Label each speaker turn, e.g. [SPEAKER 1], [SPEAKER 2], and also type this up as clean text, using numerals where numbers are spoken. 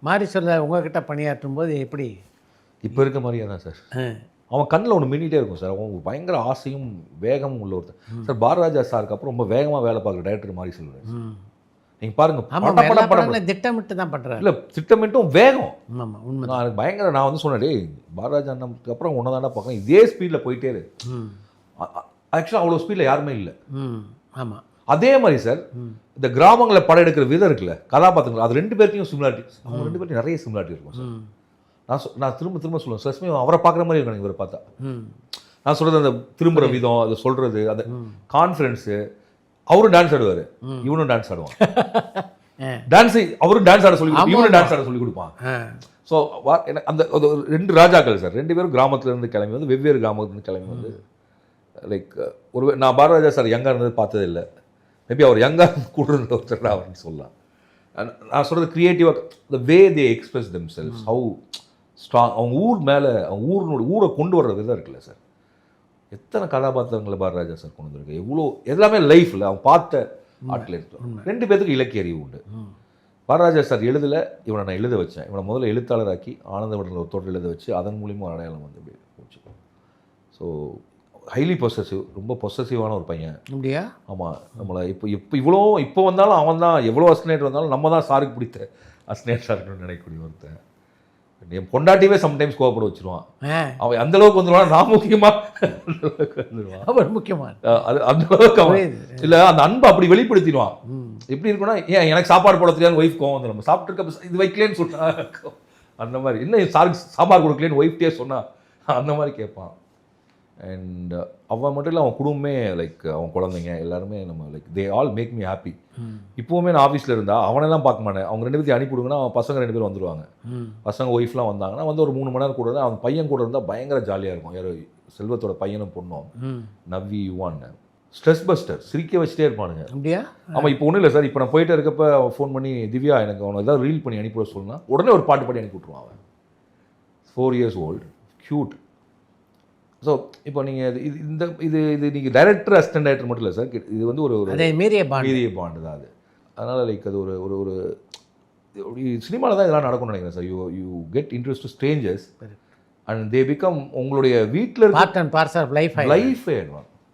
[SPEAKER 1] மாரி சொல்ல உங்ககிட்ட பணியாற்றும் போது எப்படி?
[SPEAKER 2] இப்போ இருக்க மாதிரியே தான் சார். அவன் கண்ணில் ஒன்று மின்னிட்டே இருக்கும் சார். அவன் பயங்கர ஆசையும் வேகமும் உள்ள ஒருத்தர் சார். பாரதிராஜா சாருக்கு அப்புறம் ரொம்ப வேகமாக வேலை பார்க்குற டைரக்டர் மாதிரி சொல்லுவேன். நீங்கள் பாருங்கள்,
[SPEAKER 1] திட்டமிட்டு தான் பண்ணுறாரு.
[SPEAKER 2] இல்லை, திட்டமிட்டும் வேகம்.
[SPEAKER 1] ஆமாம், உண்மை.
[SPEAKER 2] நான் பயங்கர நான் வந்து சொன்னேன், டேய் பாரதிராஜா அண்ணனுக்கு அப்புறம் ஒன்றை தாண்டா பார்க்கலாம், இதே ஸ்பீடில் போயிட்டே இரு. ஆக்சுவலாக அவ்வளோ ஸ்பீடில் யாருமே இல்லை.
[SPEAKER 1] ஆமாம்.
[SPEAKER 2] அதே மாதிரி சார் இந்த கிராமங்களில் படம் எடுக்கிற விதம் இருக்குல்ல, கதாபாத்திரங்கள், அது 2 பேர்த்தையும் சிமிலாரிட்டி, அவங்க 2 பேர்த்தையும் நிறைய சிமிலாரிட்டி இருக்கும் சார். நான் திரும்ப சொல்லுவேன், சஸ்மி அவரை பார்க்குற மாதிரி இருக்கும் இவரை பார்த்தா. நான் சொல்கிறது அந்த திரும்புகிற விதம், அதை சொல்கிறது, அந்த கான்ஃபிடன்ஸு. அவரும் டான்ஸ் ஆடுவார், இவனும் டான்ஸ் ஆடுவான். டான்ஸை அவரும் டான்ஸ் ஆட சொல்லி, இவனும் டான்ஸ் ஆட சொல்லி கொடுப்பான். ஸோ அந்த 2 ராஜாக்கள் சார், 2 பேரும் கிராமத்துலேருந்து கிளம்பி வந்து, வெவ்வேறு கிராமத்துலேருந்து கிளம்பி வந்து, லைக் நான் பாரதிராஜா சார் யங்காக இருந்தது பார்த்தது இல்லை. மேபி அவர் யங்காக கூட இருந்த ஒருத்தர் அவர்னு சொல்லலாம். நான் சொல்கிறது க்ரியேட்டிவாக, the way they express themselves, how strong, அவங்க ஊர் மேலே, அவங்க ஊரை கொண்டு வர்ற விதம் இருக்குல்ல சார். எத்தனை கதாபாத்திரங்களை பாரதிராஜா சார் கொண்டு வந்திருக்கு, எவ்வளோ எல்லாமே லைஃப்பில் அவங்க பார்த்த ஆட்கள் இருக்கும். 2 பேருக்கு இலக்கிய அறிவு உண்டு. பாரதிராஜா சார் எழுதலை, இவனை நான் எழுத வச்சேன். இவனை முதல்ல எழுத்தாளராக்கி ஆனந்தவடனில் ஒரு தொடர் எழுத வச்சு அதன் மூலியமாக அடையாளம் வந்து அப்படி போச்சு. ஸோ ஹைலி பொசசிவ், ரொம்ப பொசசிவான ஒரு பையன். அப்படியா? ஆமாம். நம்மளை இப்போ வந்தாலும் அவன் தான், எவ்வளோ அஸ்னேட்டர் வந்தாலும் நம்ம தான் சாருக்கு பிடித்த அஸ்னேட்டராக இருக்கணும்னு நினைக்கக்கூடிய ஒருத்தன். என் பொண்டாட்டியே சம்டைம்ஸ் கோவப்பட வச்சுருவான். அவன் அந்த அளவுக்கு வந்துடுவான், நான் முக்கியமாக வந்துடுவான். அவன் முக்கியமாக அது அந்த அளவுக்கு அவன் இல்லை, அந்த அன்பை அப்படி வெளிப்படுத்திடுவான். எப்படி இருக்குன்னா, ஏன் எனக்கு சாப்பாடு போட தெரியாது, ஒய்ஃப் கோவம் வந்து நம்ம சாப்பிட்டுருக்க இது வைக்கலேன்னு சொன்னா அந்த மாதிரி, இன்னும் சாருக்கு சாப்பாடு கொடுக்கலேன்னு ஒய்ஃப்டே சொன்னா அந்த மாதிரி கேட்பான். அண்ட் அவன் மட்டும் இல்லை, அவன் குடும்பமே, லைக் அவன் குழந்தைங்க எல்லாருமே நம்ம like they all make me happy. இப்போவுமே நான் ஆஃபீஸில் இருந்தால் அவனெல்லாம் பார்க்க மாட்டேன். அவங்க 2 பேர்த்தையும் அனுப்பிவிடுங்கன்னா அவன் பசங்க 2 பேர் வந்துடுவாங்க. பசங்க ஒய்ஃப்லாம் வந்தாங்கன்னா வந்து ஒரு 3 மணி நேரம் கூட இருந்தால், அவன் பையன் கூட இருந்தால் பயங்கர ஜாலியாக இருக்கும். யாரோ செல்வத்தோட பையனும் பொண்ணும், நவ்வி யுவான்னு ஸ்ட்ரெஸ் பஸ்டர், சிரிக்க வச்சுட்டே இருப்பானுங்க. அப்படியா? ஆமாம். இப்போ ஒன்றும் இல்லை சார், இப்போ நான் போயிட்டு இருக்கப்போ அவன் ஃபோன் பண்ணி, திவ்யா எனக்கு அவனை ஏதாவது ரீல் பண்ணி அனுப்பிவிட சொன்னால் உடனே ஒரு பாட்டு பாடி அனுப்பி விட்ருவான். அவன் 4 years old, க்யூட். ஸோ இப்போ நீங்கள் இது நீங்கள் டைரக்டர் அசிஸ்டன்ட் டைரக்டர் மட்டும் இல்லை சார், இது வந்து ஒரு மீறிய பாண்டு தான் அது. அதனால் லைக் அது ஒரு சினிமாவில் தான் இதெல்லாம் நடக்கும்னு நினைக்கிறேன் sir. You get interest to strangers and they become உங்களுடைய வீட்டில் லைஃபே ஆயிடுவாங்க.